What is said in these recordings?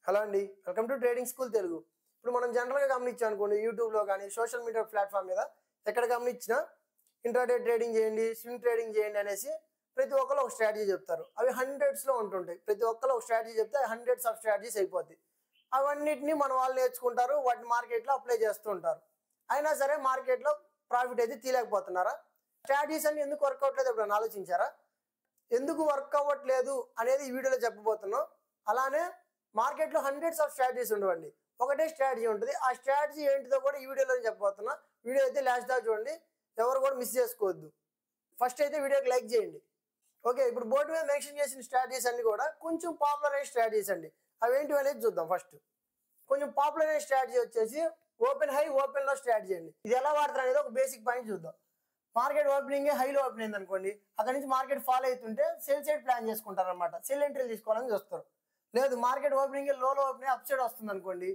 Hello అండి, welcome to trading school Telugu. ఇప్పుడు మనం జనరల్గా గమనించాం అనుకోండి, యూట్యూబ్లో కానీ సోషల్ మీడియా ప్లాట్ఫామ్ మీద ఎక్కడ గమనించినా ఇంట్రాడే ట్రేడింగ్ చేయండి, స్వింగ్ ట్రేడింగ్ చేయండి అనేసి ప్రతి ఒక్కరు ఒక స్ట్రాటజీ చెప్తారు. అవి హండ్రెడ్స్లో ఉంటుంటాయి. ప్రతి ఒక్కరు ఒక స్ట్రాటజీ చెప్తే హండ్రెడ్స్ ఆఫ్ స్ట్రాటజీస్ అయిపోతాయి. అవన్నిటిని మన వాళ్ళు నేర్చుకుంటారు, వాటిని మార్కెట్లో అప్లై చేస్తూ ఉంటారు. అయినా సరే మార్కెట్లో ప్రాఫిట్ అయితే తీయలేకపోతున్నారా? స్ట్రాటజీస్ అన్ని ఎందుకు వర్క్ అవ్వట్లేదు ఎప్పుడైనా ఆలోచించారా? ఎందుకు వర్క్ అవ్వట్లేదు అనేది ఈ వీడియోలో చెప్పబోతున్నాం. అలానే మార్కెట్లో హండ్రెడ్స్ ఆఫ్ స్ట్రాటజీస్ ఉండవండి, ఒకటే స్ట్రాటజీ ఉంటుంది. ఆ స్ట్రాటజీ ఏంటిదో కూడా ఈ వీడియోలో చెప్పబోతున్నా. వీడియో అయితే లాస్ట్ దాకా చూడండి, ఎవరు కూడా మిస్ చేసుకోవద్దు. ఫస్ట్ అయితే వీడియోకి లైక్ చేయండి. ఓకే, ఇప్పుడు బోర్డు మీద మెన్షన్ చేసిన స్ట్రాటజీస్ అన్ని కూడా కొంచెం పాపులర్ అయిన స్ట్రాటజీస్ అండి. అవి ఏంటి అనేది చూద్దాం. ఫస్ట్ కొంచెం పాపులర్ అయిన స్ట్రాటజీ వచ్చేసి ఓపెన్ హై ఓపెన్ లో స్ట్రాటజీ అండి. ఇది ఎలా వాడతారు అనేది ఒక బేసిక్ పాయింట్ చూద్దాం. మార్కెట్ ఓపెనింగ్ హైలో ఓపెన్ అయింది అనుకోండి, అక్కడ నుంచి మార్కెట్ ఫాలో అవుతుంటే సెల్ సైడ్ ప్లాన్ చేసుకుంటారు అనమాట. సెల్ ఎంట్రీలు తీసుకోవాలని చూస్తారు. లేదు, మార్కెట్ ఓపెనింగ్ లోలో ఓపెనింగ్ అప్ సైడ్ వస్తుంది అనుకోండి,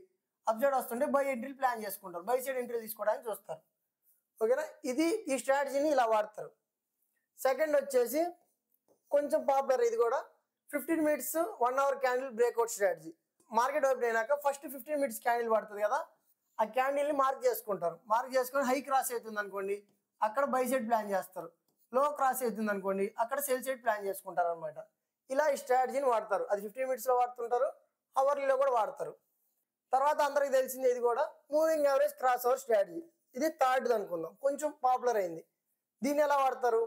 అప్ సైడ్ వస్తుంటే బై ఎంట్రీలు ప్లాన్ చేసుకుంటారు, బై సైడ్ ఎంట్రీలు తీసుకోవడానికి చూస్తారు. ఓకేనా, ఇది ఈ స్ట్రాటజీని ఇలా వాడతారు. సెకండ్ వచ్చేసి కొంచెం పాపులర్, ఇది కూడా 15 minutes 1 hour candle breakout strategy. Market open అయినాక ఫస్ట్ 15 మినిట్స్ క్యాండిల్ పడుతుంది కదా, ఆ క్యాండిల్ని మార్క్ చేసుకుంటారు. మార్క్ చేసుకొని హై క్రాస్ అవుతుంది అనుకోండి, అక్కడ బై సైడ్ ప్లాన్ చేస్తారు. లో క్రాస్ అవుతుంది అనుకోండి, అక్కడ సెల్ సైడ్ ప్లాన్ చేసుకుంటారు అనమాట. ఇలా ఈ స్ట్రాటజీని వాడతారు. అది 15 మినిట్స్లో వాడుతుంటారు, అవర్లీలో కూడా వాడతారు. తర్వాత అందరికి తెలిసింది ఇది కూడా moving average cross over strategy. ఇది థర్డ్ అనుకుందాం, కొంచెం పాపులర్ అయింది. దీన్ని ఎలా వాడతారు?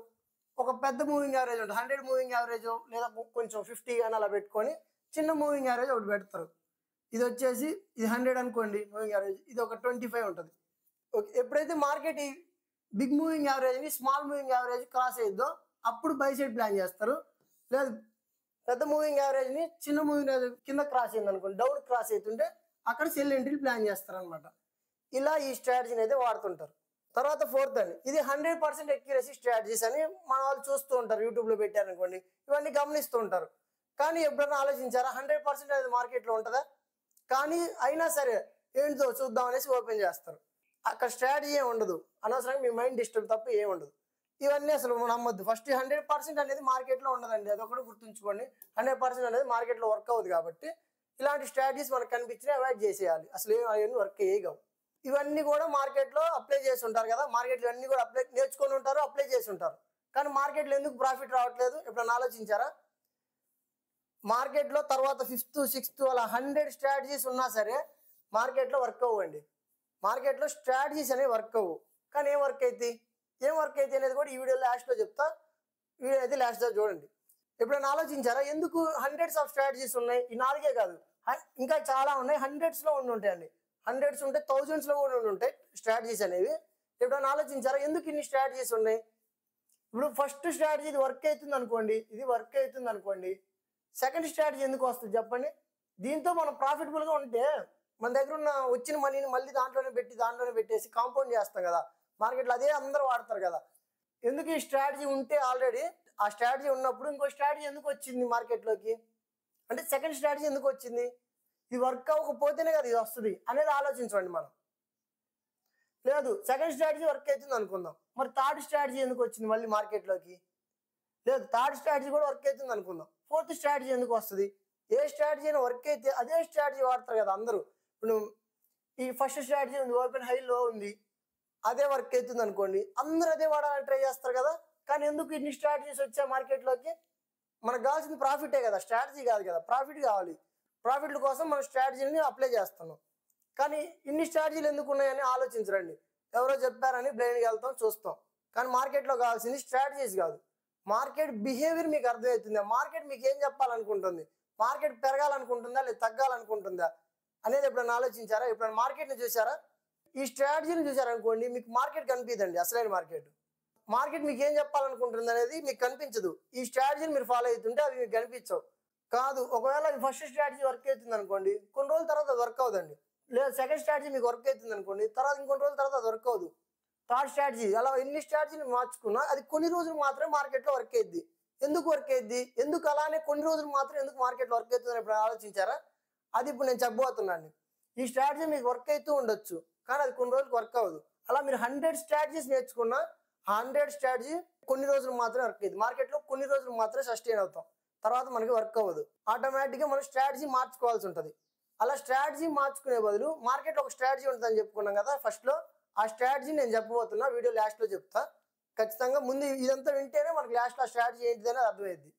ఒక పెద్ద మూవింగ్ యావరేజ్ ఉంటుంది, 100 మూవింగ్ యావరేజ్ లేదా కొంచెం 50 కానీ అలా పెట్టుకొని చిన్న మూవింగ్ యావరేజ్ ఒకటి పెడతారు. ఇది వచ్చేసి ఇది 100 అనుకోండి మూవింగ్ యావరేజ్, ఇది ఒక 25 ఉంటుంది. ఓకే, ఎప్పుడైతే మార్కెట్ ఈ బిగ్ మూవింగ్ యావరేజ్ని స్మాల్ మూవింగ్ యావరేజ్ క్రాస్ అయ్యిద్దో అప్పుడు బై సైడ్ ప్లాన్ చేస్తారు. లేదు, పెద్ద మూవింగ్ యావరేజ్ని చిన్న మూవింగ్ యావరేజ్ కింద క్రాస్ అయింది అనుకోండి, డౌన్ క్రాస్ అవుతుంటే అక్కడ సెల్ ఎంట్రీలు ప్లాన్ చేస్తారు అనమాట. ఇలా ఈ స్ట్రాటజీని అయితే వాడుతుంటారు. తర్వాత ఫోర్త్ అండి, ఇది 100% ఎక్యురసీ స్ట్రాటజీస్ అని మన వాళ్ళు చూస్తూ ఉంటారు. యూట్యూబ్లో పెట్టారనుకోండి, ఇవన్నీ గమనిస్తూ ఉంటారు. కానీ ఎప్పుడైనా ఆలోచించారా 100% అనేది మార్కెట్లో ఉంటుందా? కానీ అయినా సరే ఏంటిదో చూద్దాం అనేసి ఓపెన్ చేస్తారు. అక్కడ స్ట్రాటజీ ఏమి ఉండదు, అనవసరంగా మీ మైండ్ డిస్టర్బ్ తప్ప ఏమి ఉండదు. ఇవన్నీ అసలు నమ్మొద్దు. ఫస్ట్ 100% అనేది మార్కెట్లో ఉండదండి, అదొకటి గుర్తుంచుకోండి. 100% అనేది మార్కెట్లో వర్క్ అవ్వదు. కాబట్టి ఇలాంటి స్ట్రాటజీస్ మనకు కనిపించినా అవాయిడ్ చేసేయాలి. అసలు అవన్నీ వర్క్ అయ్యేయవు. ఇవన్నీ కూడా మార్కెట్లో అప్లై చేసి ఉంటారు కదా, మార్కెట్లో ఇవన్నీ కూడా నేర్చుకొని ఉంటారు, అప్లై చేసి ఉంటారు. కానీ మార్కెట్లో ఎందుకు ప్రాఫిట్ రావట్లేదు ఎప్పుడైనా ఆలోచించారా? మార్కెట్లో తర్వాత 5th 6th అలా 100 స్ట్రాటజీస్ ఉన్నా సరే మార్కెట్లో వర్క్ అవ్వండి. మార్కెట్లో స్ట్రాటజీస్ అనేవి వర్క్ అవ్వు. కానీ ఏం వర్క్ అయితే అనేది కూడా ఈ వీడియో లాస్ట్లో చెప్తా. వీడియో అయితే లాస్ట్లో చూడండి. ఎప్పుడైనా ఆలోచించారా ఎందుకు హండ్రెడ్స్ ఆఫ్ స్ట్రాటజీస్ ఉన్నాయి? ఈ 4 కాదు, ఇంకా చాలా ఉన్నాయి. హండ్రెడ్స్లో ఉంటాయండి. హండ్రెడ్స్ ఉంటే థౌజండ్స్లో కూడా ఉంటాయి స్ట్రాటజీస్ అనేవి. ఎప్పుడైనా ఆలోచించారా ఎందుకు ఇన్ని స్ట్రాటజీస్ ఉన్నాయి? ఇప్పుడు ఫస్ట్ స్ట్రాటజీ ఇది వర్క్ అవుతుంది అనుకోండి, ఇది వర్క్ అవుతుంది అనుకోండి, సెకండ్ స్ట్రాటజీ ఎందుకు వస్తుంది చెప్పండి? దీంతో మనం ప్రాఫిటబుల్గా ఉంటే మన దగ్గర ఉన్న వచ్చిన మనీని మళ్ళీ దాంట్లోనే పెట్టేసి కాంపౌండ్ చేస్తాం కదా మార్కెట్లో. అదే అందరూ వాడతారు కదా. ఎందుకు ఈ స్ట్రాటజీ ఉంటే ఆల్రెడీ ఆ స్ట్రాటజీ ఉన్నప్పుడు ఇంకో స్ట్రాటజీ ఎందుకు వచ్చింది మార్కెట్లోకి? అంటే సెకండ్ స్ట్రాటజీ ఎందుకు వచ్చింది? ఇది వర్క్ అవ్వకపోతేనే కదా ఇది వస్తుంది అనేది ఆలోచించండి మనం. లేదు, సెకండ్ స్ట్రాటజీ వర్క్ అవుతుంది అనుకుందాం, మరి థర్డ్ స్ట్రాటజీ ఎందుకు వచ్చింది మళ్ళీ మార్కెట్లోకి? లేదు, థర్డ్ స్ట్రాటజీ కూడా వర్క్ అవుతుంది అనుకుందాం, ఫోర్త్ స్ట్రాటజీ ఎందుకు వస్తుంది? ఏ స్ట్రాటజీ అయినా వర్క్ అయితే అదే స్ట్రాటజీ వాడతారు కదా అందరూ. ఇప్పుడు ఈ ఫస్ట్ స్ట్రాటజీ ఉంది, ఓపెన్ హైలో ఉంది, అదే వర్క్ అవుతుంది అనుకోండి, అందరూ అదే వాడాలని ట్రై చేస్తారు కదా. కానీ ఎందుకు ఇన్ని స్ట్రాటజీస్ వచ్చాయి మార్కెట్లోకి? మనకు కావాల్సింది ప్రాఫిటే కదా, స్ట్రాటజీ కాదు కదా. ప్రాఫిట్ కావాలి, ప్రాఫిట్ల కోసం మనం స్ట్రాటజీని అప్లై చేస్తున్నాం. కానీ ఇన్ని స్ట్రాటజీలు ఎందుకు ఉన్నాయని ఆలోచించరండి. ఎవరో చెప్పారని బ్లైండ్గా వెళ్తాం, చూస్తాం. కానీ మార్కెట్లో కావాల్సింది స్ట్రాటజీస్ కాదు, మార్కెట్ బిహేవియర్ మీకు అర్థమవుతుందా? మార్కెట్ మీకు ఏం చెప్పాలనుకుంటుంది? మార్కెట్ పెరగాలనుకుంటుందా లేదా తగ్గాలనుకుంటుందా అనేది ఎప్పుడైనా ఆలోచించారా? ఎప్పుడైనా మార్కెట్ని చూసారా? ఈ స్ట్రాటజీని చూసారనుకోండి, మీకు మార్కెట్ కనిపించదండి. అసలైన మార్కెట్ మీకు ఏం చెప్పాలనుకుంటుంది అనేది మీకు కనిపించదు. ఈ స్ట్రాటజీని మీరు ఫాలో అవుతుంటే అవి మీకు కనిపించవు. కాదు, ఒకవేళ ఫస్ట్ స్ట్రాటజీ వర్క్ అవుతుంది అనుకోండి, కొన్ని రోజుల తర్వాత అది వర్క్ అవుదండి. లేదా సెకండ్ స్ట్రాటజీ మీకు వర్క్ అవుతుంది అనుకోండి, తర్వాత ఇంకొన్ని రోజుల తర్వాత అది వర్క్ అవ్వదు. థర్డ్ స్ట్రాటజీ, అలా ఎన్ని స్ట్రాటజీని మార్చుకున్నా అది కొన్ని రోజులు మాత్రమే మార్కెట్లో వర్క్ అయ్యిద్ది. ఎందుకు వర్క్ అయ్యిద్ది? ఎందుకు అలానే కొన్ని రోజులు మాత్రం ఎందుకు మార్కెట్లో వర్క్ అవుతుందని ఎప్పుడు ఆలోచించారా? అది ఇప్పుడు నేను చెప్పబోతున్నాను. ఈ స్ట్రాటజీ మీకు వర్క్ అవుతూ ఉండొచ్చు, కానీ అది కొన్ని రోజులకు వర్క్ అవ్వదు. అలా మీరు 100 స్ట్రాటజీస్ నేర్చుకున్నా 100 స్ట్రాటజీ కొన్ని రోజులు మాత్రమే వర్క్ అయ్యింది. మార్కెట్లో కొన్ని రోజులు మాత్రమే సస్టైన్ అవుతాం, తర్వాత మనకి వర్క్ అవ్వదు. ఆటోమేటిక్గా మనం స్ట్రాటజీ మార్చుకోవాల్సి ఉంటుంది. అలా స్ట్రాటజీ మార్చుకునే బదులు మార్కెట్లో ఒక స్ట్రాటజీ ఉంటుందని చెప్పుకున్నాం కదా ఫస్ట్లో. ఆ స్ట్రాటజీ నేను చెప్పబోతున్నా, వీడియో లాస్ట్లో చెప్తా. ఖచ్చితంగా ముందు ఇదంతా వింటేనే మనకి లాస్ట్లో ఆ స్ట్రాటజీ ఏంటిదని అర్థమైంది.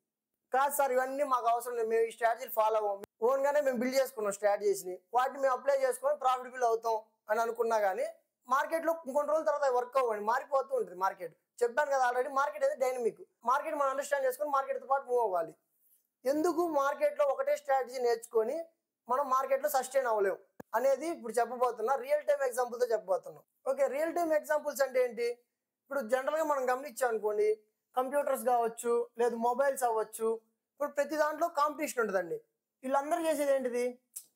కాదు సార్ ఇవన్నీ మాకు అవసరం లేదు, మేము ఈ స్ట్రాటజీలు ఫాలో అవ్వం, ఓన్గానే మేము బిల్డ్ చేసుకున్నాం స్ట్రాటజీస్ని, వాటిని మేము అప్లై చేసుకొని ప్రాఫిటబుల్ అవుతాం అని అనుకున్నా కానీ మార్కెట్లో ఇంకొన్ని రోజుల తర్వాత వర్క్ అవ్వండి, మారిపోతూ ఉంటుంది మార్కెట్. చెప్పాను కదా ఆల్రెడీ, మార్కెట్ అనేది డైనమిక్. మార్కెట్ మనం అండర్స్టాండ్ చేసుకొని మార్కెట్తో పాటు మూవ్ అవ్వాలి. ఎందుకు మార్కెట్లో ఒకటే స్ట్రాటజీ నేర్చుకొని మనం మార్కెట్లో సస్టైన్ అవ్వలేము అనేది ఇప్పుడు చెప్పబోతున్నా, రియల్ టైమ్ ఎగ్జాంపుల్తో చెప్పబోతున్నాం. ఓకే, రియల్ టైమ్ ఎగ్జాంపుల్స్ అంటే ఏంటి? ఇప్పుడు జనరల్గా మనం గమనించాం అనుకోండి, కంప్యూటర్స్ కావచ్చు, లేదు మొబైల్స్ అవ్వచ్చు, ఇప్పుడు ప్రతి దాంట్లో కాంపిటీషన్ ఉంటుందండి. వీళ్ళందరూ చేసేది ఏంటిది?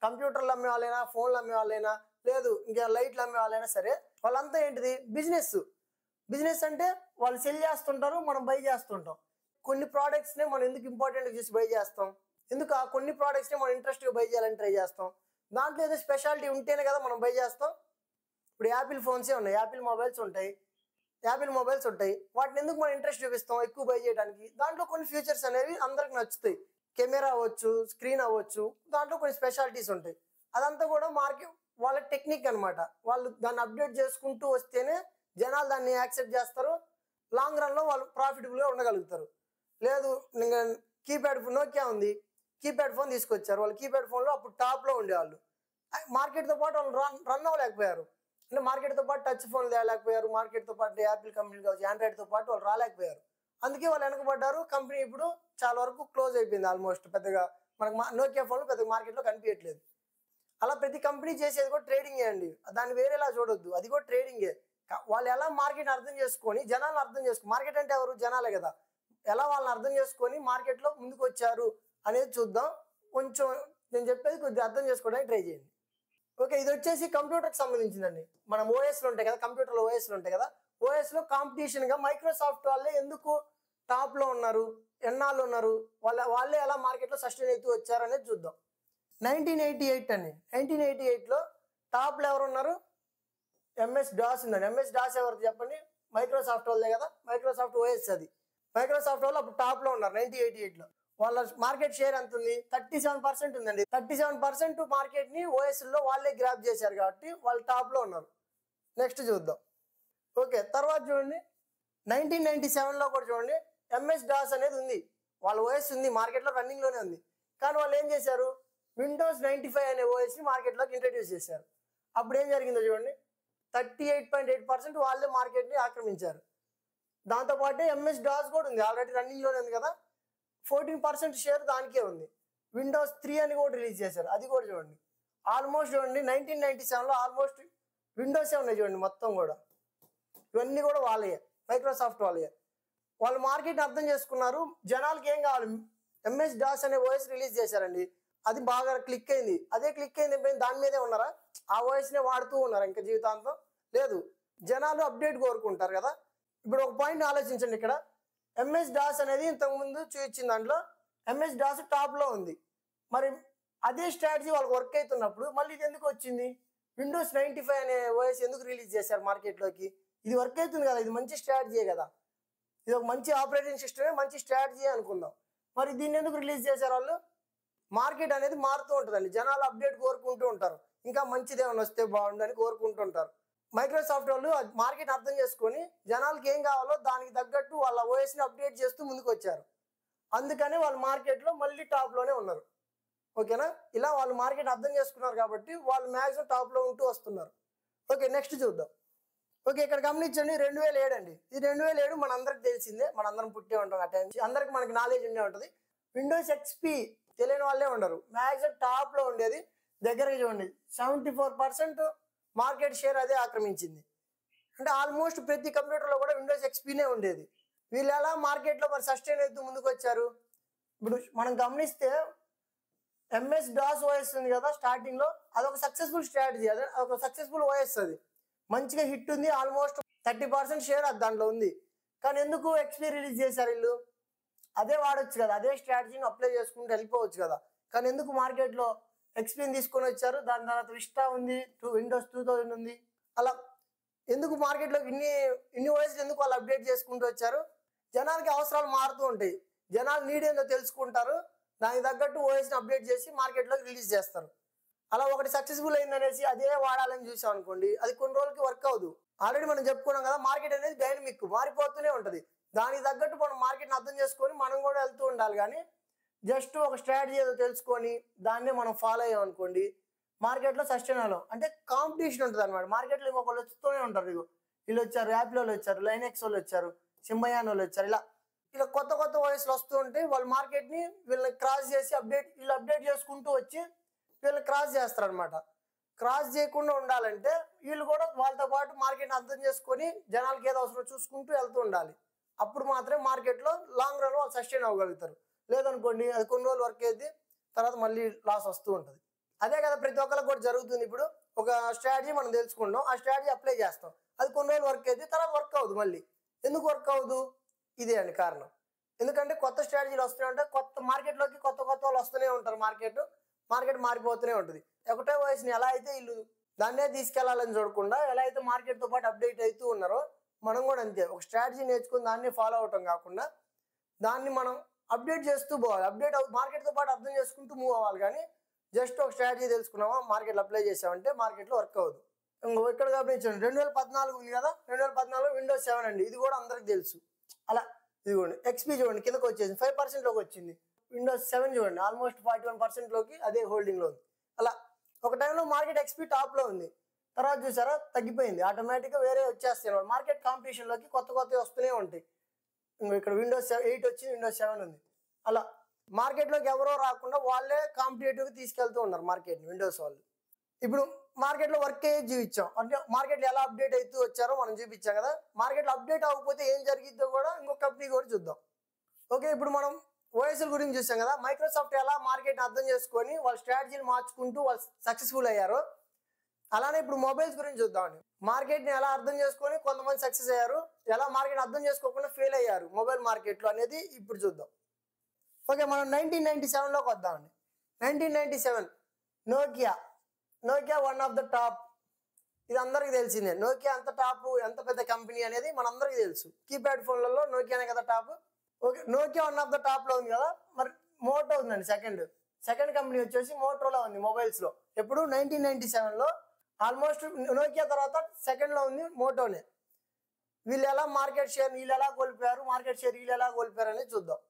కంప్యూటర్లు అమ్మే వాళ్ళైనా, ఫోన్లు అమ్మే వాళ్ళైనా, లేదు ఇంకా లైట్లు అమ్మే వాళ్ళైనా సరే, వాళ్ళంతా ఏంటిది? బిజినెస్. బిజినెస్ అంటే వాళ్ళు సెల్ చేస్తుంటారు, మనం బై చేస్తుంటాం. కొన్ని ప్రోడక్ట్స్ని మనం ఎందుకు ఇంపార్టెంట్ చూసి బై చేస్తాం? ఎందుకు ఆ కొన్ని ప్రోడక్ట్స్ని మనం ఇంట్రెస్ట్గా బై చేయాలని ట్రై చేస్తాం? దాంట్లో ఏదో స్పెషాలిటీ ఉంటేనే కదా మనం బై చేస్తాం. ఇప్పుడు యాపిల్ ఫోన్సే ఉన్నాయి, యాపిల్ మొబైల్స్ ఉంటాయి, వాటిని ఎందుకు మనం ఇంట్రెస్ట్ చూపిస్తాం ఎక్కువ బై చేయడానికి? దాంట్లో కొన్ని ఫీచర్స్ అనేవి అందరికి నచ్చుతాయి. కెమెరా అవ్వచ్చు, స్క్రీన్ అవ్వచ్చు, దాంట్లో కొన్ని స్పెషాలిటీస్ ఉంటాయి. అదంతా కూడా మార్కెట్ వాళ్ళ టెక్నిక్ అనమాట. వాళ్ళు దాన్ని అప్డేట్ చేసుకుంటూ వస్తేనే జనాలు దాన్ని యాక్సెప్ట్ చేస్తారు, లాంగ్ రన్లో వాళ్ళు ప్రాఫిటబుల్గా ఉండగలుగుతారు. లేదు ఇంకా కీప్యాడ్ ఫోన్, నోకియా ఉంది, కీప్యాడ్ ఫోన్ తీసుకొచ్చారు. వాళ్ళు కీప్యాడ్ ఫోన్లో అప్పుడు టాప్లో ఉండేవాళ్ళు. మార్కెట్తో పాటు వాళ్ళు రన్ అవ్వలేకపోయారు. అంటే మార్కెట్తో పాటు టచ్ ఫోన్ తేలేకపోయారు, మార్కెట్తో పాటు యాపిల్ కంపెనీ కావచ్చు, ఆండ్రాయిడ్తో పాటు వాళ్ళు రాలేకపోయారు. అందుకే వాళ్ళు వెనకబడ్డారు. కంపెనీ ఇప్పుడు చాలా వరకు క్లోజ్ అయిపోయింది ఆల్మోస్ట్. పెద్దగా మనకు నోకియా ఫోన్లు పెద్దగా మార్కెట్లో కనిపించట్లేదు. అలా ప్రతి కంపెనీ చేసేది కూడా ట్రేడింగే అండి, దాన్ని వేరేలా చూడొద్దు, అది కూడా ట్రేడింగే. వాళ్ళు ఎలా మార్కెట్ అర్థం చేసుకొని జనాలను అర్థం చేసుకుని, మార్కెట్ అంటే ఎవరు? జనాలే కదా, ఎలా వాళ్ళని అర్థం చేసుకొని మార్కెట్లో ముందుకు వచ్చారు అనేది చూద్దాం. కొంచెం నేను చెప్పేది కొద్దిగా అర్థం చేసుకోవడానికి ట్రై చేయండి. ఓకే, ఇది వచ్చేసి కంప్యూటర్కి సంబంధించిందండి. మనం ఓఎస్లు ఉంటాయి కదా, కంప్యూటర్లో ఓఎస్లు ఉంటాయి కదా, ఓఎస్లో కాంపిటీషన్గా మైక్రోసాఫ్ట్ వాళ్ళే ఎందుకు టాప్లో ఉన్నారు, ఎన్నాళ్ళు ఉన్నారు, వాళ్ళే ఎలా మార్కెట్లో సస్టైన్ అవుతూ వచ్చారు అనేది చూద్దాం. 1988 అండి, 1988లో టాప్లో ఎవరు ఉన్నారు? ఎంఎస్ డాస్ ఉందండి. ఎంఎస్ డాస్ ఎవరు చెప్పండి? మైక్రోసాఫ్ట్ వాళ్ళే కదా, మైక్రోసాఫ్ట్ ఓఎస్ అది. మైక్రోసాఫ్ట్ వాళ్ళు అప్పుడు టాప్లో ఉన్నారు 1988లో. వాళ్ళ మార్కెట్ షేర్ ఎంత ఉంది? 37% ఉందండి. 37% మార్కెట్ని ఓఎస్లో వాళ్ళే గ్రాప్ చేశారు కాబట్టి వాళ్ళు టాప్లో ఉన్నారు. నెక్స్ట్ చూద్దాం. ఓకే, తర్వాత చూడండి 1997లో కూడా చూడండి, ఎంఎస్ డాస్ అనేది ఉంది, వాళ్ళ ఓఎస్ ఉంది, మార్కెట్లో రన్నింగ్లోనే ఉంది. కానీ వాళ్ళు ఏం చేశారు? విండోస్ 95 అనే ఓఎస్ని మార్కెట్లోకి ఇంట్రడ్యూస్ చేశారు. అప్పుడు ఏం జరిగిందో చూడండి, 38.8% వాళ్ళే మార్కెట్ని ఆక్రమించారు. దాంతోపాటు ఎంఎస్ డాస్ కూడా ఉంది, ఆల్రెడీ రన్నింగ్లోనే ఉంది కదా, 14% షేర్ దానికే ఉంది. విండోస్ 3 అని కూడా రిలీజ్ చేశారు, అది కూడా చూడండి. ఆల్మోస్ట్ చూడండి 1997లో ఆల్మోస్ట్ విండోసే ఉన్నాయి చూడండి మొత్తం కూడా. ఇవన్నీ కూడా వాళ్ళే, మైక్రోసాఫ్ట్ వాళ్ళే. వాళ్ళు మార్కెట్ అర్థం చేసుకున్నారు, జనాలకి ఏం కావాలి? ఎంఎస్ డాస్ అనే ఓఎస్ రిలీజ్ చేశారండి, అది బాగా క్లిక్ అయింది. అదే క్లిక్ అయింది, దాని మీదే ఉన్నారా? ఆ ఓఎస్నే వాడుతూ ఉన్నారా ఇంకా జీవితాంతం? లేదు, జనాలు అప్డేట్ కోరుకుంటారు కదా. ఇప్పుడు ఒక పాయింట్ ఆలోచించండి, ఇక్కడ ఎంఎస్ డాస్ అనేది ఇంతకుముందు చూపించిన దాంట్లో ఎంఎస్ డాస్ టాప్లో ఉంది. మరి అదే స్ట్రాటజీ వాళ్ళకి వర్క్ అవుతున్నప్పుడు మళ్ళీ ఇది ఎందుకు వచ్చింది? విండోస్ 95 అనే ఓఎస్ ఎందుకు రిలీజ్ చేశారు మార్కెట్లోకి? ఇది వర్క్ అవుతుంది కదా, ఇది మంచి స్ట్రాటజీయే కదా, ఇది ఒక మంచి ఆపరేటింగ్ సిస్టమే, మంచి స్ట్రాటజీ అనుకుందాం. మరి దీన్ని ఎందుకు రిలీజ్ చేశారు వాళ్ళు? మార్కెట్ అనేది మారుతూ ఉంటుందండి, జనాలు అప్డేట్ కోరుకుంటూ ఉంటారు, ఇంకా మంచిది ఏమైనా వస్తే బాగుండని కోరుకుంటూ ఉంటారు. మైక్రోసాఫ్ట్ వాళ్ళు మార్కెట్ అర్థం చేసుకొని జనాలకి ఏం కావాలో దానికి తగ్గట్టు వాళ్ళ ఓఎస్ని అప్డేట్ చేస్తూ ముందుకు వచ్చారు. అందుకని వాళ్ళు మార్కెట్లో మళ్ళీ టాప్లోనే ఉన్నారు. ఓకేనా? ఇలా వాళ్ళు మార్కెట్ అర్థం చేసుకున్నారు కాబట్టి వాళ్ళు మ్యాక్సిమం టాప్లో ఉంటూ వస్తున్నారు. ఓకే, నెక్స్ట్ చూద్దాం. ఓకే, ఇక్కడ గమనించండి 2007 అండి. ఇది 2007 మనందరికి తెలిసిందే, మనందరం పుట్టే ఉంటాం ఆ టైం, అందరికి మనకి నాలెడ్జ్ ఉండే ఉంటుంది. విండోస్ ఎక్స్పీ తెలియని వాళ్ళే ఉండరు, మ్యాక్సిమం టాప్లో ఉండేది. దగ్గరగా చూడండి 74% మార్కెట్ షేర్ అదే ఆక్రమించింది. అంటే ఆల్మోస్ట్ ప్రతి కంప్యూటర్లో కూడా విండోస్ ఎక్స్పీనే ఉండేది. వీళ్ళు ఎలా మార్కెట్లో మరి సస్టైన్ అవుతూ ముందుకు వచ్చారు? ఇప్పుడు మనం గమనిస్తే ఎంఎస్ డాస్ ఓఎస్ ఉంది కదా స్టార్టింగ్లో, అదొక సక్సెస్ఫుల్ స్ట్రాటజీ, అదే ఒక సక్సెస్ఫుల్ ఓఎస్, అది మంచిగా హిట్ ఉంది, ఆల్మోస్ట్ 30% షేర్ అది దాంట్లో ఉంది. కానీ ఎందుకు ఎక్స్పీ రిలీజ్ చేశారు వీళ్ళు? అదే వాడచ్చు కదా, అదే స్ట్రాటజీని అప్లై చేసుకుంటూ వెళ్ళిపోవచ్చు కదా. కానీ ఎందుకు మార్కెట్లో ఎక్స్పీని తీసుకొని వచ్చారు? దాని తర్వాత విస్టా ఉంది, విండోస్ 2000 ఉంది. అలా ఎందుకు మార్కెట్లోకి ఇన్ని ఓఎస్ ఎందుకు వాళ్ళు అప్డేట్ చేసుకుంటూ వచ్చారు? జనాలకి అవసరాలు మారుతూ ఉంటాయి, జనాలు నీడ్ ఏందో తెలుసుకుంటారు, దానికి తగ్గట్టు ఓఎస్ని అప్డేట్ చేసి మార్కెట్లోకి రిలీజ్ చేస్తారు. అలా ఒకటి సక్సెస్ఫుల్ అయిందనేసి అదే వాడాలని చూసాం అనుకోండి, అది కొన్ని రోజులకి వర్క్ అవ్వదు. ఆల్రెడీ మనం చెప్పుకున్నాం కదా, మార్కెట్ అనేది డైనమిక్, మారిపోతూనే ఉంటుంది. దానికి తగ్గట్టు మనం మార్కెట్ని అర్థం చేసుకొని మనం కూడా వెళ్తూ ఉండాలి. కానీ జస్ట్ ఒక స్ట్రాటజీ ఏదో తెలుసుకొని దాన్నే మనం ఫాలో అయ్యాం అనుకోండి, మార్కెట్లో సస్టైన్ అవ్వం. అంటే కాంపిటీషన్ ఉంటుంది అనమాట. మార్కెట్లో ఇంకొకళ్ళు వస్తూనే ఉంటారు. ఇగో వీళ్ళు వచ్చారు, యాపిల్ వాళ్ళు వచ్చారు, లైనెక్స్ వాళ్ళు వచ్చారు, సింబయాన్ వాళ్ళు వచ్చారు, ఇలా ఇలా కొత్త కొత్త వాయిస్లు వస్తూ ఉంటే వాళ్ళు మార్కెట్ని వీళ్ళని క్రాస్ చేసి వీళ్ళు అప్డేట్ చేసుకుంటూ వచ్చి వీళ్ళని క్రాస్ చేస్తారు అనమాట. క్రాస్ చేయకుండా ఉండాలంటే వీళ్ళు కూడా వాళ్ళతో పాటు మార్కెట్ని అర్థం చేసుకొని జనాలకి ఏదో అవసరం చూసుకుంటూ వెళ్తూ ఉండాలి. అప్పుడు మాత్రమే మార్కెట్లో లాంగ్ రన్ వాళ్ళు సస్టైన్ అవ్వగలుగుతారు. లేదనుకోండి అది కొన్ని రోజులు వర్క్ అయ్యింది, తర్వాత మళ్ళీ లాస్ వస్తూ ఉంటుంది. అదే కదా ప్రతి ఒక్కరికి కూడా జరుగుతుంది. ఇప్పుడు ఒక స్ట్రాటజీ మనం తెలుసుకుంటాం, ఆ స్ట్రాటజీ అప్లై చేస్తాం, అది కొన్ని రోజులు వర్క్ అయింది, తర్వాత వర్క్ అవ్వదు. మళ్ళీ ఎందుకు వర్క్ అవ్వదు? ఇదే అండి కారణం. ఎందుకంటే కొత్త స్ట్రాటజీలు వస్తూనే ఉంటాయి, కొత్త మార్కెట్లోకి కొత్త కొత్త వాళ్ళు వస్తూనే ఉంటారు. మార్కెట్ మారిపోతూనే ఉంటుంది. ఒకటే వయసుని ఎలా అయితే వీళ్ళు దాన్నే తీసుకెళ్లాలని చూడకుండా ఎలా అయితే మార్కెట్తో పాటు అప్డేట్ అవుతూ ఉన్నారో మనం కూడా అంతే. ఒక స్ట్రాటజీ నేర్చుకుని దాన్ని ఫాలో అవటం కాకుండా దాన్ని మనం అప్డేట్ చేస్తూ పోవాలి. మార్కెట్తో పాటు అర్థం చేసుకుంటూ మూవ్ అవ్వాలి. కానీ జస్ట్ ఒక స్ట్రాటజీ తెలుసుకున్నామా, మార్కెట్లో అప్లై చేసామంటే మార్కెట్లో వర్క్ అవ్వదు. ఇక్కడ గమనించండి, 2014 ఉంది కదా, 2014 విండోస్ 7 అండి. ఇది కూడా అందరికి తెలుసు. అలా ఇదిగోండి ఎక్స్పీ చూడండి కిందకి వచ్చేసింది, 5%లోకి వచ్చింది. విండోస్ 7 చూడండి ఆల్మోస్ట్ 41%లోకి అదే హోల్డింగ్లో ఉంది. అలా ఒక టైంలో మార్కెట్ ఎక్స్పీ టాప్లో ఉంది, తర్వాత చూసారా తగ్గిపోయింది. ఆటోమేటిక్గా వేరే వచ్చేస్తాయి. మార్కెట్ కాంపిటీషన్లోకి కొత్త కొత్తవి వస్తూనే ఉంటాయి. ఇక్కడ విండోస్ 8 వచ్చింది, విండోస్ 7 ఉంది. అలా మార్కెట్లోకి ఎవరో రాకుండా వాళ్ళే కాంపిటేటివ్గా తీసుకెళ్తూ ఉన్నారు మార్కెట్ని, విండోస్ వాళ్ళు. ఇప్పుడు మార్కెట్లో వర్క్ అయ్యేది చూపించాం, అంటే మార్కెట్లో ఎలా అప్డేట్ అవుతూ వచ్చారో మనం చూపించాం కదా. మార్కెట్లో అప్డేట్ అవ్వకపోతే ఏం జరిగిద్దో కూడా ఇంకొక కంపెనీ కూడా చూద్దాం. ఓకే, ఇప్పుడు మనం ఓఎస్ఎల్ గురించి చూసాం కదా. మైక్రోసాఫ్ట్ ఎలా మార్కెట్ని అర్థం చేసుకొని వాళ్ళ స్ట్రాటజీని మార్చుకుంటూ వాళ్ళు సక్సెస్ఫుల్ అయ్యారో, అలానే ఇప్పుడు మొబైల్స్ గురించి చూద్దామండి. మార్కెట్ని ఎలా అర్థం చేసుకొని కొంతమంది సక్సెస్ అయ్యారు, ఎలా మార్కెట్ అర్థం చేసుకోకుండా ఫెయిల్ అయ్యారు మొబైల్ మార్కెట్లో అనేది ఇప్పుడు చూద్దాం. ఓకే, మనం 1997లోకి వద్దామండి. 1997 Nokia one of the top. ఇది అందరికీ తెలిసిందే. నోకియా అంత టాప్, ఎంత పెద్ద కంపెనీ అనేది మనందరికీ తెలుసు. కీప్యాడ్ ఫోన్లలో నోకియానే కదా top. Okay, Nokia one of the టాప్లో ఉంది కదా. మరి మోటో ఉందండి సెకండ్ కంపెనీ వచ్చేసి మోటోలా ఉంది మొబైల్స్లో. ఎప్పుడు 1997లో. ఆల్మోస్ట్ నోకియా తర్వాత సెకండ్లో ఉంది మోటోనే. వీళ్ళు ఎలా మార్కెట్ షేర్ వీళ్ళు ఎలా కోల్పోయారు, మార్కెట్ షేర్ వీళ్ళు ఎలా కోల్పోయారు అనేది చూద్దాం.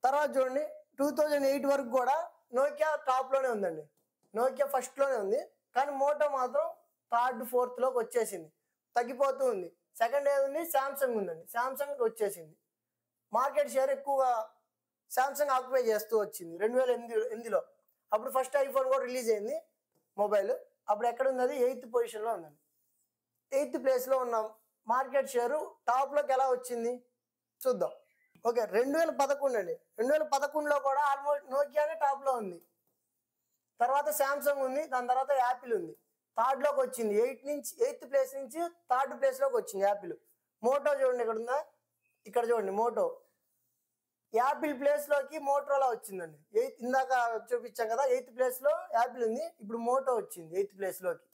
తర్వాత చూడండి 2008 వరకు కూడా నోకియా టాప్లోనే ఉందండి. నోకియా ఫస్ట్లోనే ఉంది, కానీ మోటో మాత్రం థర్డ్ ఫోర్త్లోకి వచ్చేసింది, తగ్గిపోతూ ఉంది. సెకండ్ ఏది ఉంది, శాంసంగ్ ఉందండి. శాంసంగ్ వచ్చేసింది. మార్కెట్ షేర్ ఎక్కువగా శాంసంగ్ ఆక్యుపై చేస్తూ వచ్చింది 2008లో. అప్పుడు ఫస్ట్ ఐఫోన్ కూడా రిలీజ్ అయింది మొబైల్. అప్పుడు ఎక్కడ ఉంది, అది 8th పొజిషన్లో ఉందండి. 8th ప్లేస్లో ఉన్న మార్కెట్ షేరు టాప్లోకి ఎలా వచ్చింది చూద్దాం. ఓకే, 2011 అండి. 2011లో కూడా ఆల్మోస్ట్ నోకియానే టాప్లో ఉంది. తర్వాత శాంసంగ్ ఉంది, దాని తర్వాత యాపిల్ ఉంది, థర్డ్లోకి వచ్చింది. 8th ప్లేస్ నుంచి థర్డ్ ప్లేస్లోకి వచ్చింది యాపిల్. మోటో చూడండి ఇక్కడ ఉందా, ఇక్కడ చూడండి మోటో. యాపిల్ ప్లేస్లోకి మోటోలా వచ్చిందండి. ఇందాక చూపించాం కదా 8th ప్లేస్లో యాపిల్ ఉంది, ఇప్పుడు మోటో వచ్చింది 8th ప్లేస్లోకి.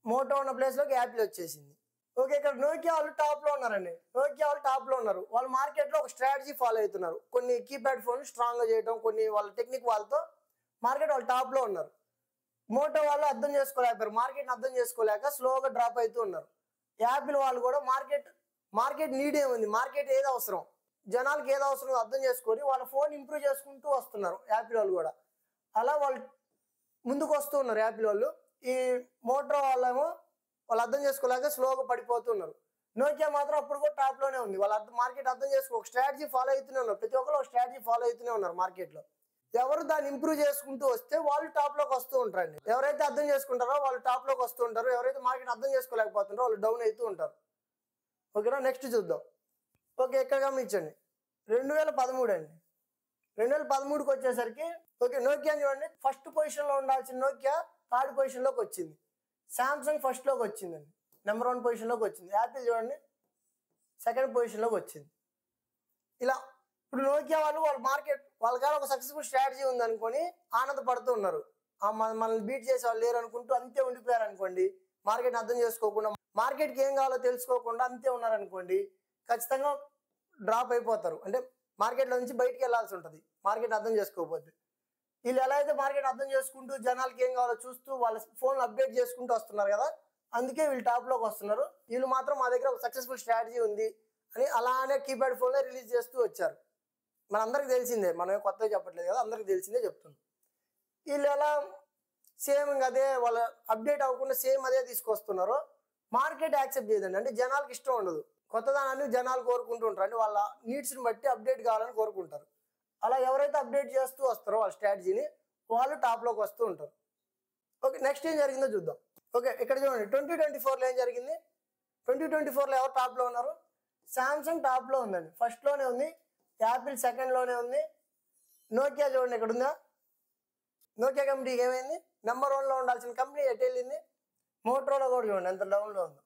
మోటో ఉన్న ప్లేస్లోకి యాపిల్ వచ్చేసింది. ఓకే, ఇక్కడ నోకియా వాళ్ళు టాప్లో ఉన్నారండి. వాళ్ళు మార్కెట్లో ఒక స్ట్రాటజీ ఫాలో అవుతున్నారు. కొన్ని కీప్యాడ్ ఫోన్ స్ట్రాంగ్గా చేయడం, కొన్ని వాళ్ళ టెక్నిక్ వాళ్ళతో మార్కెట్ వాళ్ళు టాప్లో ఉన్నారు. మోటో వాళ్ళు అర్థం చేసుకోలేకపోయారు, మార్కెట్ని అర్థం చేసుకోలేక స్లోగా డ్రాప్ అవుతూ ఉన్నారు. యాపిల్ వాళ్ళు కూడా మార్కెట్ నీడ్ ఏముంది, మార్కెట్ ఏది అవసరం, జనాలకి ఏది అవసరం అర్థం చేసుకొని వాళ్ళ ఫోన్ ఇంప్రూవ్ చేసుకుంటూ వస్తున్నారు యాపిల్ వాళ్ళు కూడా. అలా వాళ్ళు ముందుకు వస్తూ ఉన్నారు యాపిల్ వాళ్ళు. ఈ మోటో వాళ్ళేమో వాళ్ళు అర్థం చేసుకోలేక స్లోగా పడిపోతున్నారు. నోకియా మాత్రం అప్పుడు కూడా టాప్లోనే ఉంది. మార్కెట్ అర్థం చేసుకో ఒక స్ట్రాటజీ ఫాలో అవుతూనే ఉన్నారు. ప్రతి ఒక్కరు ఒక స్ట్రాటజీ ఫాలో అవుతూనే ఉన్నారు మార్కెట్లో. ఎవరు దాన్ని ఇంప్రూవ్ చేసుకుంటూ వస్తే వాళ్ళు టాప్లోకి వస్తూ ఉంటారండి. ఎవరైతే అర్థం చేసుకుంటారో వాళ్ళు టాప్లోకి వస్తూ ఉంటారు. ఎవరైతే మార్కెట్ అర్థం చేసుకోలేకపోతున్నారో వాళ్ళు డౌన్ అవుతూ ఉంటారు. ఓకేనా, నెక్స్ట్ చూద్దాం. ఓకే, ఇక్కడ గమనించండి 2013 అండి. 2013కి వచ్చేసరికి ఓకే నోకియా చూడండి, ఫస్ట్ పొజిషన్లో ఉండాల్సిన నోకియా థర్డ్ పొజిషన్లోకి వచ్చింది. శాంసంగ్ ఫస్ట్లోకి వచ్చిందండి, నెంబర్ 1 పొజిషన్లోకి వచ్చింది. యాపిల్ చూడండి సెకండ్ పొజిషన్లోకి వచ్చింది. ఇలా ఇప్పుడు నోకియా వాళ్ళ మార్కెట్ వాళ్ళ ఒక సక్సెస్ఫుల్ స్ట్రాటజీ ఉందనుకొని ఆనందపడుతూ ఉన్నారు. మనల్ని బీట్ చేసే వాళ్ళు లేరు అనుకుంటూ అంతే ఉండిపోయారు అనుకోండి. మార్కెట్ అర్థం చేసుకోకుండా, మార్కెట్కి ఏం కావాలో తెలుసుకోకుండా అంతే ఉన్నారనుకోండి, ఖచ్చితంగా డ్రాప్ అయిపోతారు. అంటే మార్కెట్లో నుంచి బయటికి వెళ్ళాల్సి ఉంటుంది మార్కెట్ అర్థం చేసుకోకపోతే. వీళ్ళు ఎలా అయితే మార్కెట్ అర్థం చేసుకుంటూ జనాలకి ఏం కావాలో చూస్తూ వాళ్ళ ఫోన్ అప్డేట్ చేసుకుంటూ వస్తున్నారు కదా, అందుకే వీళ్ళు టాప్లోకి వస్తున్నారు. వీళ్ళు మాత్రం మా దగ్గర ఒక సక్సెస్ఫుల్ స్ట్రాటజీ ఉంది అని అలానే కీప్యాడ్ ఫోన్లో రిలీజ్ చేస్తూ వచ్చారు. మనందరికి తెలిసిందే, మనం కొత్తగా చెప్పట్లేదు కదా, అందరికి తెలిసిందే చెప్తున్నాం. వీళ్ళు ఎలా సేమ్ అదే వాళ్ళ అప్డేట్ అవ్వకుండా సేమ్ అదే తీసుకొస్తున్నారు. మార్కెట్ యాక్సెప్ట్ చేయదండి. అంటే జనాలకు ఇష్టం ఉండదు, కొత్తదానాన్ని జనాలు కోరుకుంటూ ఉంటారు. అంటే వాళ్ళ నీడ్స్ని బట్టి అప్డేట్ కావాలని కోరుకుంటారు. అలా ఎవరైతే అప్డేట్ చేస్తూ వస్తారో వాళ్ళ స్ట్రాటజీని, వాళ్ళు టాప్లోకి వస్తూ ఉంటారు. ఓకే, నెక్స్ట్ ఏం జరిగిందో చూద్దాం. ఓకే, ఇక్కడ చూడండి 2024లో ఏం జరిగింది. 2024లో ఎవరు టాప్లో ఉన్నారు? శాంసంగ్ టాప్లో ఉందండి, ఫస్ట్లోనే ఉంది. యాపిల్ సెకండ్లోనే ఉంది. నోకియా చూడండి ఇక్కడ ఉందా. నోకియా కంపెనీకి ఏమైంది? నెంబర్ 1లో ఉండాల్సిన కంపెనీ ఎటు వెళ్ళింది? మోటరోలా కూడా చూడండి ఎంత డౌన్లో ఉందో.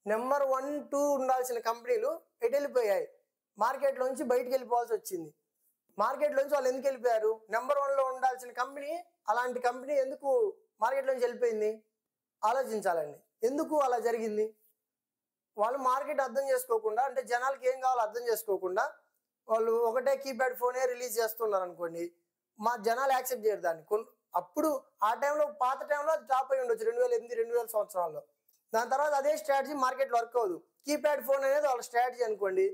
నెంబర్ 1, 2 ఉండాల్సిన కంపెనీలు ఎటు వెళ్ళిపోయాయి? మార్కెట్లోంచి బయటికి వెళ్ళిపోవాల్సి వచ్చింది. మార్కెట్లోంచి వాళ్ళు ఎందుకు వెళ్ళిపోయారు? నెంబర్ 1లో ఉండాల్సిన కంపెనీ, అలాంటి కంపెనీ ఎందుకు మార్కెట్లోంచి వెళ్ళిపోయింది? ఆలోచించాలండి, ఎందుకు అలా జరిగింది? వాళ్ళు మార్కెట్ అర్థం చేసుకోకుండా, అంటే జనాలకి ఏం కావాలో అర్థం చేసుకోకుండా వాళ్ళు ఒకటే కీప్యాడ్ ఫోనే రిలీజ్ చేస్తున్నారు అనుకోండి, మా జనాలు యాక్సెప్ట్ చేయరు దాన్ని. అప్పుడు ఆ టైంలో, పాత టైంలో అది టాప్ అయి ఉండొచ్చు 2008, 2000 సంవత్సరాల్లో. దాని తర్వాత అదే స్ట్రాటజీ మార్కెట్లో వర్క్ అవ్వదు. కీప్యాడ్ ఫోన్ అనేది వాళ్ళ స్ట్రాటజీ అనుకోండి.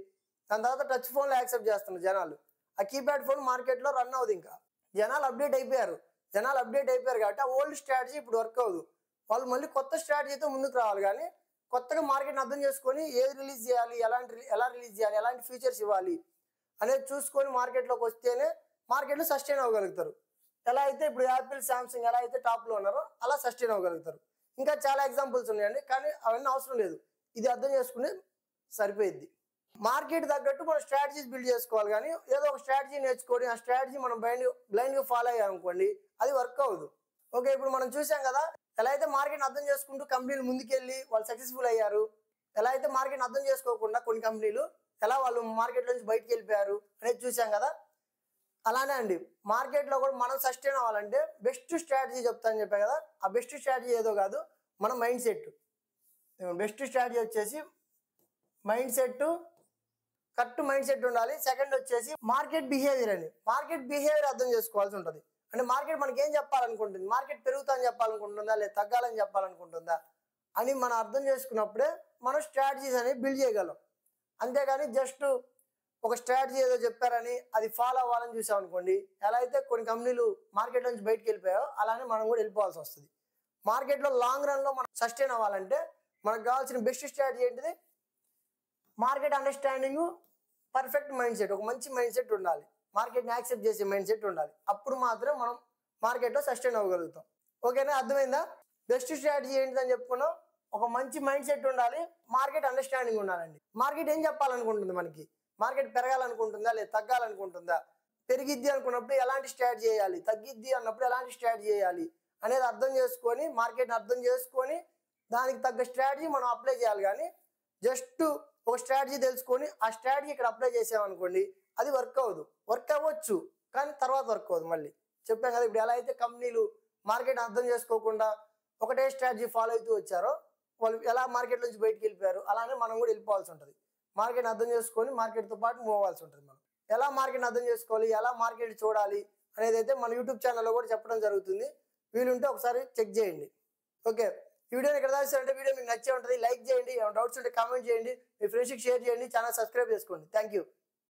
దాని తర్వాత టచ్ ఫోన్లో యాక్సెప్ట్ చేస్తున్నారు జనాలు. ఆ కీప్యాడ్ ఫోన్ మార్కెట్లో రన్ అవ్వదు. ఇంకా జనాలు అప్డేట్ అయిపోయారు కాబట్టి ఆ ఓల్డ్ స్ట్రాటజీ ఇప్పుడు వర్క్ అవ్వదు. వాళ్ళు మళ్ళీ కొత్త స్ట్రాటజీతో ముందుకు రావాలి. కానీ కొత్తగా మార్కెట్ని అర్థం చేసుకొని ఏది రిలీజ్ చేయాలి, ఎలా రిలీజ్ చేయాలి, ఎలాంటి ఫీచర్స్ ఇవ్వాలి అనేది చూసుకొని మార్కెట్లోకి వస్తేనే మార్కెట్లో సస్టైన్ అవ్వగలుగుతారు. ఎలా అయితే ఇప్పుడు యాపిల్, శాంసంగ్ ఎలా అయితే టాప్లో ఉన్నారో అలా సస్టైన్ అవ్వగలుగుతారు. ఇంకా చాలా ఎగ్జాంపుల్స్ ఉన్నాయండి, కానీ అవన్నీ అవసరం లేదు. ఇది అర్థం చేసుకుని సరిపోయిద్ది. మార్కెట్ తగ్గట్టు మనం స్ట్రాటజీస్ బిల్డ్ చేసుకోవాలి. కానీ ఏదో ఒక స్ట్రాటజీ నేర్చుకొని ఆ స్ట్రాటజీ మనం బ్లైండ్గా ఫాలో అయ్యామనుకోండి, అది వర్క్ అవ్వదు. ఓకే, ఇప్పుడు మనం చూసాం కదా ఎలా అయితే మార్కెట్ని అర్థం చేసుకుంటూ కంపెనీలు ముందుకెళ్ళి వాళ్ళు సక్సెస్ఫుల్ అయ్యారు, ఎలా అయితే మార్కెట్ని అర్థం చేసుకోకుండా కొన్ని కంపెనీలు ఎలా వాళ్ళు మార్కెట్ నుంచి బయటకు వెళ్ళిపోయారు అనేది చూసాం కదా. అలానే అండి, మార్కెట్లో కూడా మనం సస్టైన్ అవ్వాలంటే బెస్ట్ స్ట్రాటజీ చెప్తాను చెప్పా కదా. ఆ బెస్ట్ స్ట్రాటజీ ఏదో కాదు, మన మైండ్ సెట్. బెస్ట్ స్ట్రాటజీ వచ్చేసి mind set, correct mind set ఉండాలి. సెకండ్ వచ్చేసి మార్కెట్ బిహేవియర్ అని. మార్కెట్ బిహేవియర్ అర్థం చేసుకోవాల్సి ఉంటుంది. అంటే మార్కెట్ మనకి ఏం చెప్పాలనుకుంటుంది, మార్కెట్ పెరుగుతుందని చెప్పాలనుకుంటుందా లేదా తగ్గాలని చెప్పాలనుకుంటుందా అని మనం అర్థం చేసుకున్నప్పుడే మనం స్ట్రాటజీస్ అనేవి బిల్డ్ చేయగలం. అంతేగాని జస్ట్ ఒక స్ట్రాటజీ ఏదో చెప్పారని అది ఫాలో అవ్వాలని చూసాం అనుకోండి, ఎలా అయితే కొన్ని కంపెనీలు మార్కెట్ నుంచి బయటకు వెళ్ళిపోయాయో అలానే మనం కూడా వెళ్ళిపోవాల్సి వస్తుంది. మార్కెట్లో లాంగ్ రన్లో మనం సస్టైన్ అవ్వాలంటే మనకు కావాల్సిన బెస్ట్ స్ట్రాటజీ ఏంటిది? Market understanding, perfect mind set, ఒక మంచి మైండ్ సెట్ ఉండాలి. మార్కెట్ని యాక్సెప్ట్ చేసే మైండ్ సెట్ ఉండాలి. అప్పుడు మాత్రమే మనం మార్కెట్లో సస్టైన్ అవ్వగలుగుతాం. ఓకేనా, అర్థమైందా? బెస్ట్ స్ట్రాటజీ ఏంటిదని చెప్పుకున్నాం. ఒక మంచి మైండ్ సెట్ ఉండాలి, మార్కెట్ అండర్స్టాండింగ్ ఉండాలండి. మార్కెట్ ఏం చెప్పాలనుకుంటుంది మనకి? మార్కెట్ పెరగాలనుకుంటుందా లేదా తగ్గాలనుకుంటుందా? పెరిగిద్ది అనుకున్నప్పుడు ఎలాంటి స్ట్రాటజీ చేయాలి, తగ్గిద్ది అన్నప్పుడు ఎలాంటి స్ట్రాటజీ చేయాలి అనేది అర్థం చేసుకొని, మార్కెట్ని అర్థం చేసుకొని దానికి తగ్గ స్ట్రాటజీ మనం అప్లై చేయాలి. కానీ జస్ట్ ఒక స్ట్రాటజీ తెలుసుకొని ఆ స్ట్రాటజీ ఇక్కడ అప్లై చేసామనుకోండి, అది వర్క్ అవ్వదు. వర్క్ అవ్వచ్చు కానీ తర్వాత వర్క్ అవ్వదు. మళ్ళీ చెప్పాం కదా, ఇప్పుడు ఎలా అయితే కంపెనీలు మార్కెట్ అర్థం చేసుకోకుండా ఒకటే స్ట్రాటజీ ఫాలో అవుతూ వచ్చారో వాళ్ళు ఎలా మార్కెట్ నుంచి బయటకు వెళ్ళిపోయారు, అలానే మనం కూడా వెళ్ళిపోవాల్సి ఉంటుంది. మార్కెట్ని అర్థం చేసుకొని మార్కెట్తో పాటు మూవ్ అవ్వాల్సి ఉంటుంది. మనం ఎలా మార్కెట్ని అర్థం చేసుకోవాలి, ఎలా మార్కెట్ చూడాలి అనేది అయితే మన యూట్యూబ్ ఛానల్లో కూడా చెప్పడం జరుగుతుంది. వీలుంటే ఒకసారి చెక్ చేయండి. ఓకే, ఈ వీడియోని ఇక్కడ దాచారంటే వీడియో మీకు నచ్చే ఉంటుంది. లైక్ చేయండి, ఏమైనా డౌట్స్ ఉంటే కామెంట్ చేయండి, మీ ఫ్రెండ్స్కి షేర్ చేయండి, ఛానల్ సబ్స్క్రైబ్ చేసుకోండి. Thank you.